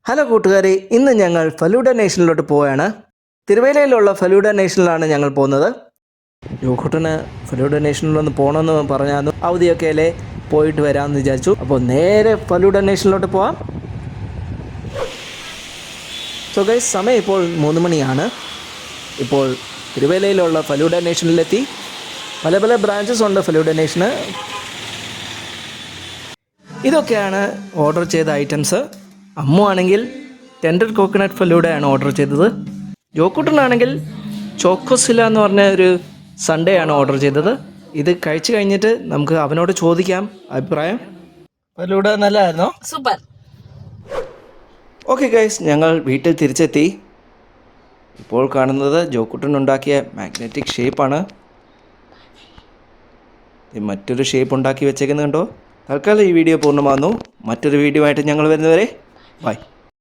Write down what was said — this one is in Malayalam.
ഹലോ കൂട്ടുകാരെ, ഇന്ന് ഞങ്ങൾ ഫലൂഡ നേഷനിലോട്ട് പോവുകയാണ്. തിരുവല്ലയിലുള്ള ഫലൂഡ നേഷനിലാണ് ഞങ്ങൾ പോകുന്നത്. യോക്കൂട്ടന് ഫലൂഡ നേഷനിലൊന്ന് പോകണമെന്ന് പറഞ്ഞാൽ അവധിയൊക്കെ അല്ലേ, പോയിട്ട് വരാമെന്ന് വിചാരിച്ചു. അപ്പോൾ നേരെ ഫലൂഡ നേഷനിലോട്ട് പോവാം. സോ ഗൈസ്, സമയം ഇപ്പോൾ 3 മണിയാണ്. ഇപ്പോൾ തിരുവല്ലയിലുള്ള ഫലൂഡ നേഷനിലെത്തി. പല പല ബ്രാഞ്ചസ് ഉണ്ട് ഫലൂഡ നേഷന്. ഇതൊക്കെയാണ് ഓർഡർ ചെയ്ത ഐറ്റംസ്. അമ്മു ആണെങ്കിൽ ടെൻഡർ കോക്കനട്ട് ഫലൂഡയാണ് ഓർഡർ ചെയ്തത്. ജോക്കൂട്ടനാണെങ്കിൽ ചോക്കോസില എന്ന് പറഞ്ഞ ഒരു സൺഡേ ആണ് ഓർഡർ ചെയ്തത്. ഇത് കഴിച്ചു കഴിഞ്ഞിട്ട് നമുക്ക് അവനോട് ചോദിക്കാം അഭിപ്രായം. ഫലൂഡ നല്ലതായിരുന്നോ? സൂപ്പർ. ഓക്കെ ഗൈസ്, ഞങ്ങൾ വീട്ടിൽ തിരിച്ചെത്തി. ഇപ്പോൾ കാണുന്നത് ജോക്കൂട്ടൻ ഉണ്ടാക്കിയ മാഗ്നറ്റിക് ഷേപ്പാണ്. മറ്റൊരു ഷേപ്പ് ഉണ്ടാക്കി വെച്ചേക്കുന്നത് കണ്ടോ. തൽക്കാലം ഈ വീഡിയോ പൂർണ്ണമാകുന്നു. മറ്റൊരു വീഡിയോ ആയിട്ട് ഞങ്ങൾ വരുന്നവരെ ബൈ.